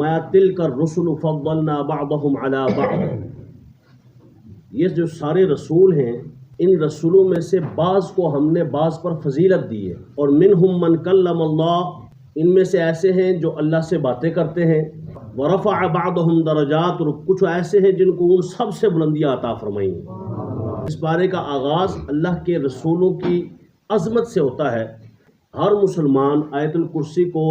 فرمایا تلک الرسل فضلنا بعضهم علی بعض، یہ جو سارے رسول ہیں ان رسولوں میں سے بعض کو ہم نے بعض پر فضیلت دی ہے، اور منہم من کلم اللہ، ان میں سے ایسے ہیں جو اللہ سے باتیں کرتے ہیں، ورفع بعضهم درجات، اور کچھ ایسے ہیں جن کو ان سب سے بلندیاں عطا فرمائی ہیں۔ اس بارے کا آغاز اللہ کے رسولوں کی عظمت سے ہوتا ہے۔ ہر مسلمان آیت الکرسی کو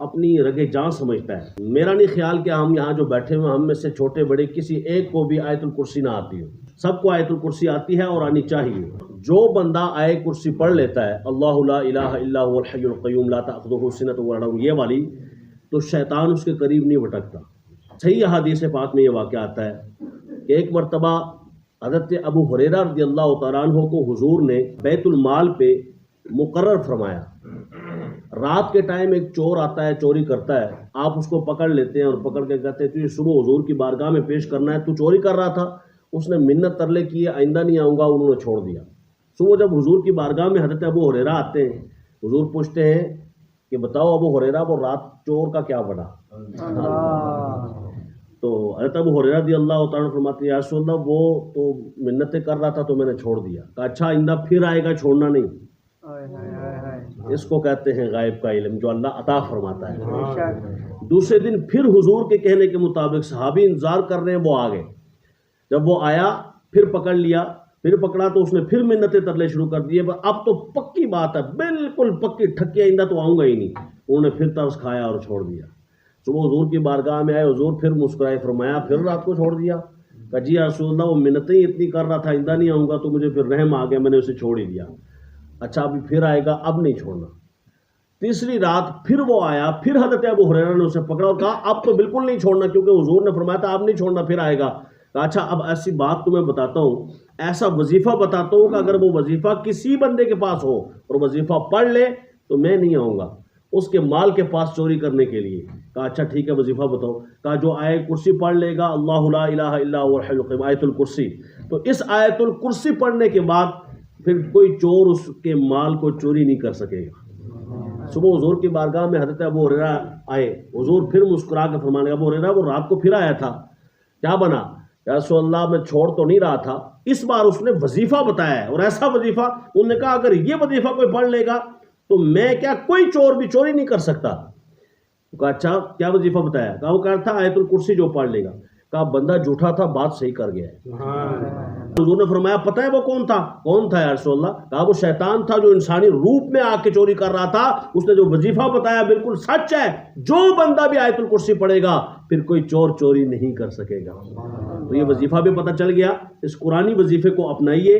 اپنی رگ جان سمجھتا ہے۔ میرا نہیں خیال کہ ہم یہاں جو بیٹھے ہوئے ہم میں سے چھوٹے بڑے کسی ایک کو بھی آیت الکرسی نہ آتی ہو، سب کو آیت الکرسی آتی ہے اور آنی چاہیے۔ جو بندہ آیت کرسی پڑھ لیتا ہے اللہ لا الہ الا هو الحی القیوم لا تأخذہ سنۃ ولا نوم، یہ والی، تو شیطان اس کے قریب نہیں بھٹکتا۔ صحیح احادیث پاک میں یہ واقعہ آتا ہے کہ ایک مرتبہ حضرت ابو ہریرہ رضی اللہ تعالیٰ عنہ کو حضور نے بیت المال پہ مقرر فرمایا۔ رات کے ٹائم ایک چور آتا ہے، چوری کرتا ہے، آپ اس کو پکڑ لیتے ہیں اور پکڑ کے کہتے ہیں تجھے صبح حضور کی بارگاہ میں پیش کرنا ہے، تو چوری کر رہا تھا۔ اس نے منت ترلے کی آئندہ نہیں آؤں گا، انہوں نے چھوڑ دیا۔ صبح جب حضور کی بارگاہ میں حضرت ابو ہریرہ آتے ہیں، حضور پوچھتے ہیں کہ بتاؤ ابو ہریرہ وہ رات چور کا کیا بنا؟ تو حضرت ابو ہریرہ رضی اللہ تعالیٰ فرماتے ہیں یا رسول اللہ وہ تو منتیں کر رہا تھا تو میں نے چھوڑ دیا۔ کہا اچھا آئندہ پھر آئے گا، چھوڑنا نہیں۔ اس کو کہتے ہیں غائب کا علم جو اللہ عطا فرماتا ہے۔ دوسرے دن پھر حضور کے کہنے کے مطابق صحابی انتظار کر رہے ہیں، وہ آ گئے۔ جب وہ آیا پھر پکڑ لیا، پھر پکڑا تو اس نے پھر منتیں ترلے شروع کر دیے، اب تو پکی بات ہے، بالکل پکی ٹھکی، آئندہ تو آؤں گا ہی نہیں۔ انہوں نے پھر ترس کھایا اور چھوڑ دیا۔ صبح حضور کی بارگاہ میں آئے، حضور پھر مسکرائے، فرمایا پھر رات کو چھوڑ دیا؟ کہا جی یا رسول اللہ وہ منتیں ہی اتنی کر رہا تھا، آئندہ نہیں آؤں گا، تو مجھے پھر رحم آ گیا، میں نے اسے چھوڑ ہی دیا۔ اچھا ابھی پھر آئے گا، اب نہیں چھوڑنا۔ تیسری رات پھر وہ آیا، پھر حضرت ابو ہریرہ نے اسے پکڑا اور کہا اب تو بالکل نہیں چھوڑنا، کیونکہ حضور نے فرمایا تھا اب نہیں چھوڑنا، پھر آئے گا۔ کہا اچھا اب ایسی بات تمہیں بتاتا ہوں، ایسا وظیفہ بتاتا ہوں کہ اگر وہ وظیفہ کسی بندے کے پاس ہو اور وظیفہ پڑھ لے تو میں نہیں آؤں گا اس کے مال کے پاس چوری کرنے کے لیے۔ کہا اچھا ٹھیک ہے وظیفہ بتاؤ۔ کہا جو آیت کرسی پڑھ لے گا اللہ لا الہ الا هو الحی القیوم، آیت الکرسی، تو اس آیت الکرسی پڑھنے کے بعد پھر کوئی چور اس کے مال کو چوری نہیں کر سکے گا۔ صبح حضور کی بارگاہ میں حضرت ابو ہریرہ آئے، حضور پھر مسکرا کے فرمانے لگا ابو ہریرہ وہ رات کو پھر آیا تھا، کیا بنا؟ یا رسول اللہ میں چھوڑ تو نہیں رہا تھا، اس بار اس نے وظیفہ بتایا ہے، اور ایسا وظیفہ انہوں نے کہا اگر یہ وظیفہ کوئی پڑھ لے گا تو میں کیا کوئی چور بھی چوری نہیں کر سکتا۔ کہا اچھا کیا وظیفہ بتایا؟ کہا وہ کہا تھا آیت الکرسی جو پڑھ لے گا۔ کہا بندہ جھوٹا تھا، بات صحیح کر گیا ہے۔ حضور نے فرمایا پتہ ہے وہ کون تھا؟ کون تھا یا رسول اللہ؟ کہا وہ شیطان تھا جو انسانی روپ میں آ کے چوری کر رہا تھا، اس نے جو وظیفہ بتایا بالکل سچ ہے، جو بندہ بھی آیت الکرسی پڑھے گا پھر کوئی چور چوری نہیں کر سکے گا۔ تو یہ وظیفہ بھی پتہ چل گیا۔ اس قرآنی وظیفے کو اپنائیے،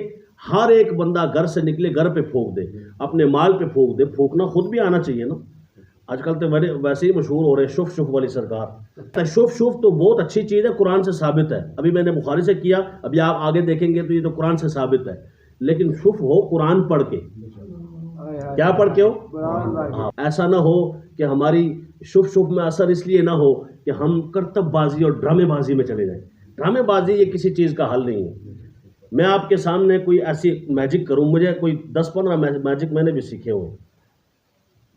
ہر ایک بندہ گھر سے نکلے گھر پہ پھونک دے، اپنے مال پہ پھونک دے، پھونکنا خود بھی آنا چاہیے نا۔ آج کل تو ویسے ہی مشہور ہو رہے ہیں شف شف والی سرکار۔ شف شف تو بہت اچھی چیز ہے، قرآن سے ثابت ہے، ابھی میں نے بخاری سے کیا، ابھی آپ آگے دیکھیں گے تو یہ تو قرآن سے ثابت ہے، لیکن شف ہو قرآن پڑھ کے، کیا پڑھ کے ہو؟ ایسا نہ ہو کہ ہماری شف شف میں اثر اس لیے نہ ہو کہ ہم کرتب بازی اور ڈرامے بازی میں چلے جائیں۔ ڈرامے بازی یہ کسی چیز کا حل نہیں ہے۔ میں آپ کے سامنے کوئی ایسی میجک کروں، مجھے کوئی 10-15 میجک میں نے بھی سیکھے ہوئے،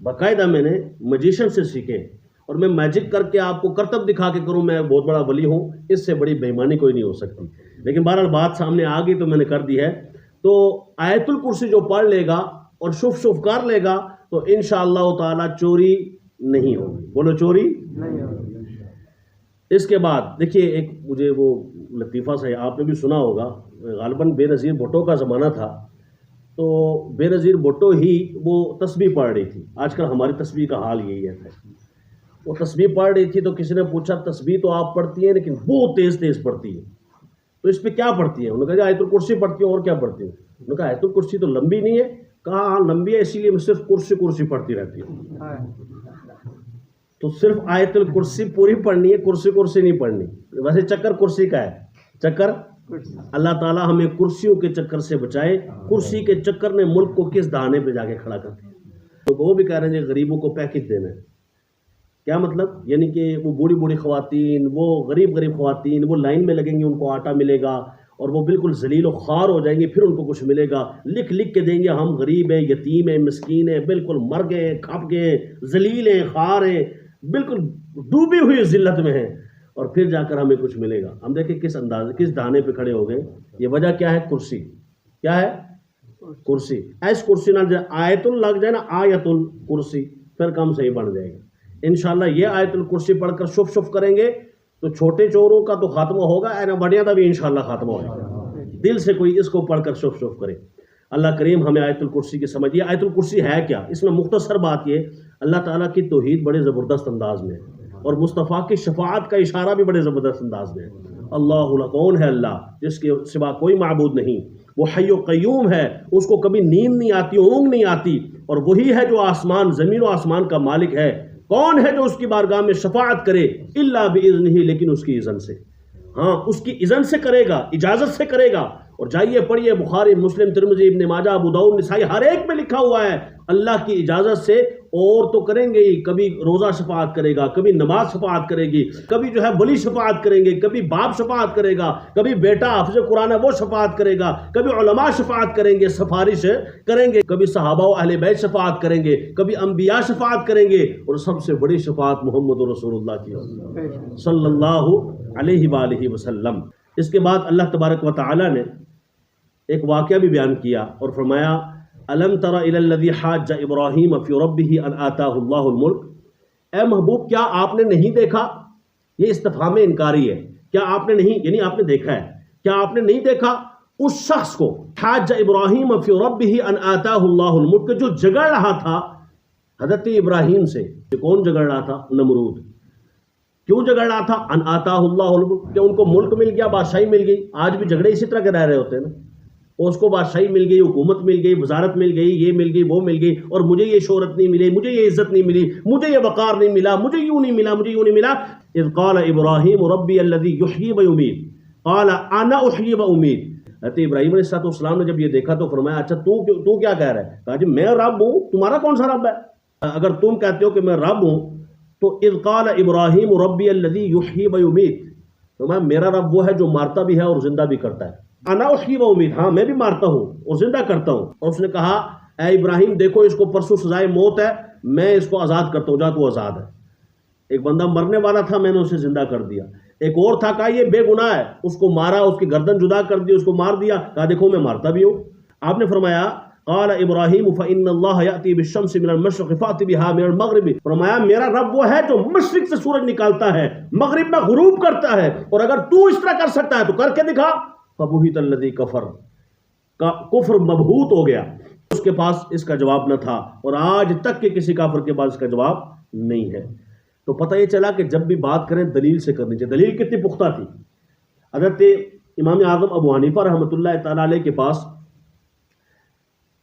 باقاعدہ میں نے میجیشین سے سیکھے، اور میں میجک کر کے آپ کو کرتب دکھا کے کروں میں بہت بڑا ولی ہوں، اس سے بڑی بے ایمانی کوئی نہیں ہو سکتی۔ لیکن بہرحال بات سامنے آ گئی تو میں نے کر دی ہے۔ تو آیت الکرسی جو پڑھ لے گا اور شف شف کر لے گا تو انشاءاللہ تعالی چوری نہیں ہوگی۔ بولو چوری نہیں ہوگی۔ اس کے بعد دیکھیے ایک مجھے وہ لطیفہ سا آپ نے بھی سنا ہوگا، غالباً بے نظیر بھٹو کا زمانہ تھا، تو بے نظیر بھٹو ہی وہ تسبیح پڑھ رہی تھی۔ آج کل ہماری تسبیح کا حال یہی ہے، وہ تسبیح پڑھ رہی تھی تو کسی نے پوچھا تسبیح تو آپ پڑھتی ہیں لیکن بہت تیز تیز پڑھتی ہے، تو اس پہ کیا پڑھتی ہیں؟ انہوں نے کہا آیت الکرسی پڑھتی ہوں، اور کیا پڑھتی ہوں؟ انہوں نے کہا آیت الکرسی تو لمبی نہیں ہے۔ کہا ہاں لمبی ہے، اسی لیے میں صرف کرسی کرسی پڑھتی رہتی ہوں۔ تو صرف آیت الکرسی پوری پڑھنی ہے، کرسی کرسی نہیں پڑھنی۔ ویسے چکر کرسی کا ہے، چکر اللہ تعالیٰ ہمیں کرسیوں کے چکر سے بچائے۔ کرسی کے چکر نے ملک کو کس دہانے پہ جا کے کھڑا کر دیا۔ تو وہ بھی کہہ رہے ہیں غریبوں کو پیکج دینا ہے، کیا مطلب؟ یعنی کہ وہ بوڑھی بوڑھی خواتین، وہ غریب خواتین، وہ لائن میں لگیں گی، ان کو آٹا ملے گا اور وہ بالکل ذلیل و خوار ہو جائیں گے، پھر ان کو کچھ ملے گا، لکھ لکھ کے دیں گے ہم غریب ہیں، یتیم ہیں، مسکین ہیں، بالکل مر گئے ہیں، کھپ گئے ہیں، ذلیل ہیں، خوار ہیں، بالکل डूबी हुई जिल्लत में हैं, और फिर जाकर हमें कुछ मिलेगा। हम देखें किस अंदाज, किस दाने पे खड़े हो गए। ये वजह क्या है? कुर्सी। क्या है? कुर्सी। ऐस कुर्सी ना आयतुल लग जाए ना, आयतुल कुर्सी, फिर काम सही बन जाएगा इंशाल्लाह। ये आयतुल कुर्सी पढ़कर शुफ शुफ करेंगे तो छोटे चोरों का तो खात्मा होगा, ना बढ़िया का भी इंशाल्लाह खात्मा होगा। दिल से कोई इसको पढ़कर शुफ शुफ करे। अल्लाह करीम हमें आयतुल कुर्सी की समझ। ये आयतुल कुर्सी है क्या? इसमें मुख्तसर बात ये, अल्लाह ताला की तौहीद बड़े ज़बरदस्त अंदाज में है, और मुस्तफ़ा की शफाअत का इशारा भी बड़े ज़बरदस्त अंदाज में है। अल्लाह कौन है? अल्लाह जिसके सिवा कोई माबूद नहीं, वो हय्यो क़य्यूम है, उसको कभी नींद नहीं आती, ऊँग नहीं आती, और वही है जो आसमान, ज़मीन और आसमान का मालिक है। कौन है जो उसकी बारगाह में शफाअत करे? इल्ला बिइज़्निही, लेकिन उसकी इज़्न से। हाँ, उसकी इज़्न से करेगा, इजाज़त से करेगा। और जाइए पढ़िए बुखारी, मुस्लिम, तिरमिज़ी, इब्न माजा, अबू दाऊद, निसाई, हर एक में लिखा हुआ है अल्लाह की इजाज़त से। और तो करेंगे ही, कभी रोज़ा शफाअत करेगा, कभी नमाज शफाअत करेगी, कभी जो है वली शफाअत करेंगे, कभी बाप शफाअत करेगा, कभी बेटा हाफ़िज़ कुरान है वो शफाअत करेगा, कभी उलमा शफाअत करेंगे, सिफारिश करेंगे, कभी सहाबा व अहले बैत शफाअत करेंगे, कभी अंबिया शफाअत करेंगे, और सबसे बड़ी शफाअत मोहम्मद रसूलुल्लाह की सल्लल्लाहु अलैहि वसल्लम। इसके बाद अल्लाह तबारक व तआला ने एक वाक़या भी बयान किया और फरमाया, अलम तरा इलल्लज़ी हाज्जा इब्राहीम फ़ी रब्बिही अन आताहुल्लाहुल मुल्क। ए महबूब, क्या आपने नहीं देखा? ये इस्तिफ़हाम इनकारी है। क्या आपने नहीं, यानी आपने देखा है, क्या आपने नहीं देखा उस शख्स को, हाज्जा इब्राहीम फ़ी रब्बिही अन आताहुल्लाहुल मुल्क, जो झगड़ रहा था हज़रत इब्राहीम से। कौन झगड़ रहा था? नमरूद। क्यों झगड़ रहा था? अन आताहुल्लाहुल मुल्क, क्या उनको मुल्क मिल गया, बादशाही मिल गई। आज भी झगड़े इसी तरह के रह रहे होते हैं ना, उसको बादशाही मिल गई, हुकूमत मिल गई, वजारत मिल गई, ये मिल गई, वो मिल गई, और मुझे ये शोहरत नहीं मिली, मुझे ये इज्जत नहीं मिली, मुझे ये वक़ार नहीं मिला, मुझे यूँ नहीं मिला, मुझे यूँ नहीं मिला। इज़ क़ाल इब्राहीम रब्बी अल्लज़ी युह्यी व युमीत क़ाल अना उह्यी व उमीत। हज़रत इब्राहीम अलैहिस्सलाम ने जब ये देखा तो फरमाया, अच्छा तू क्या कह रहा है? कहा जी मैं रब हूँ, तुम्हारा कौन सा रब है? अगर तुम कहते हो कि मैं रब हूँ तो इज़ क़ाल इब्राहीम रब्बी अल्लज़ी युह्यी व युमीत, तो मेरा रब वो है जो मारता भी है और जिंदा भी करता है। अना उह्यी व उमीत, हाँ मैं भी मारता हूँ और जिंदा करता हूँ। और उसने कहा, ऐ इब्राहिम देखो, इसको परसों सजाए मौत है, मैं इसको आज़ाद करता हूँ, जा तू आज़ाद है। एक बंदा मरने वाला था, मैंने उसे जिंदा कर दिया। एक और था, कहा ये बेगुनाह है, उसको मारा, उसकी गर्दन जुदा कर दी, उसको मार दिया। कहा देखो मैं मारता भी हूँ। आपने फरमाया, क़ाल इब्राहीम फ़इन्नल्लाह यअती बिश्शम्सि मिनल मशरिक़ि फ़अति बिहा मिनल मग़रिबि। फरमाया मेरा रब वो है जो मशरिक़ से सूरज निकालता है, मग़रिब में ग़ुरूब करता है, और अगर तू इस तरह कर सकता है तो करके दिखा। फ़बुहितल्लज़ी कफ़र, का कुफ्र मबहूत हो गया, उसके पास इसका जवाब न था, और आज तक के किसी काफिर के पास इसका जवाब नहीं है। तो पता ये चला कि जब भी बात करें दलील से करनी चाहिए। दलील कितनी पुख्ता थी। हज़रत इमाम आज़म अबू हनीफा रहमतुल्लाह तआला अलैह के पास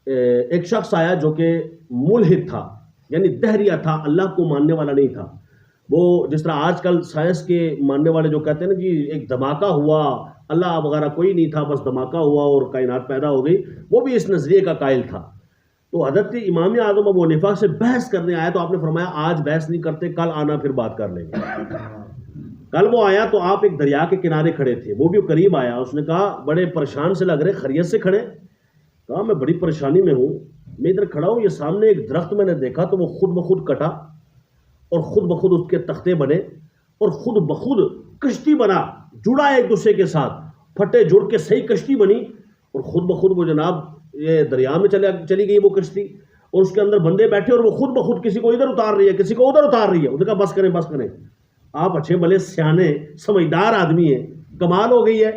एक शख्स आया जो कि मुल्हिद था, यानी दहरिया था, अल्लाह को मानने वाला नहीं था। वो जिस तरह आजकल साइंस के मानने वाले जो कहते हैं ना कि एक धमाका हुआ, अल्लाह वगैरह कोई नहीं था, बस धमाका हुआ और कायनात पैदा हो गई, वो भी इस नज़रिए का कायल था। तो हज़रत इमाम आज़म अबू हनीफा से बहस करने आया, तो आपने फरमाया आज बहस नहीं करते, कल आना फिर बात कर लेंगे। कल वो आया तो आप एक दरिया के किनारे खड़े थे, वो भी करीब आया। उसने कहा बड़े परेशान से लग रहे, खैरियत से खड़े? कहा मैं बड़ी परेशानी में हूँ, मैं इधर खड़ा हूँ, ये सामने एक दरख्त मैंने देखा तो वो खुद ब खुद कटा, और खुद ब खुद उसके तख्ते बने, और खुद ब खुद कश्ती बना, जुड़ा एक दूसरे के साथ, फटे जुड़ के सही कश्ती बनी, और खुद ब खुद वो जनाब ये दरिया में चली गई वो कश्ती, और उसके अंदर बंदे बैठे, और वो खुद ब खुद किसी को इधर उतार रही है, किसी को उधर उतार रही है। उसने कहा बस करें बस करें, आप अच्छे भले सियाने समझदार आदमी हैं, कमाल हो गई है,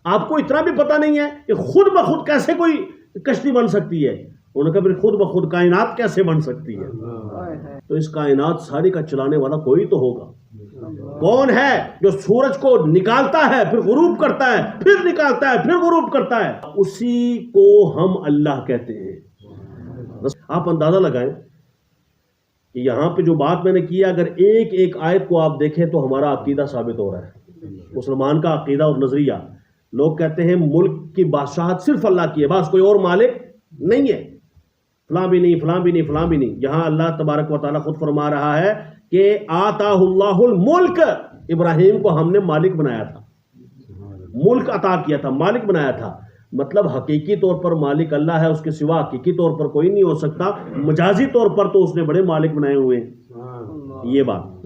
आपको इतना भी पता नहीं है कि खुद ब खुद कैसे कोई कश्ती बन सकती है। उन्होंने कहा फिर खुद ब खुद कायनात कैसे बन सकती है? तो इस कायनात सारी का चलाने वाला कोई तो होगा। कौन है जो सूरज को निकालता है, फिर गुरूब करता है, फिर निकालता है, फिर गुरूब करता है? उसी को हम अल्लाह कहते हैं। बस आप अंदाजा लगाएं कि यहाँ पे जो बात मैंने की, अगर एक एक आयत को आप देखें तो हमारा अकीदा साबित हो रहा है, मुसलमान का अकीदा और नजरिया। लोग कहते हैं मुल्क की बादशाहत सिर्फ अल्लाह की है, बस कोई और मालिक नहीं है, फलां भी नहीं, फलां भी नहीं, फलां भी नहीं। यहाँ अल्लाह तबारक व तआला खुद फरमा रहा है कि आताहुल्लाहुल मुल्क, इब्राहिम को हमने मालिक बनाया था, मुल्क अता किया था, मालिक बनाया था। मतलब हकीकी तौर पर मालिक अल्लाह है, उसके सिवा हकीकी तौर पर कोई नहीं हो सकता। मजाजी तौर पर तो उसने बड़े मालिक बनाए हुए हैं। ये बात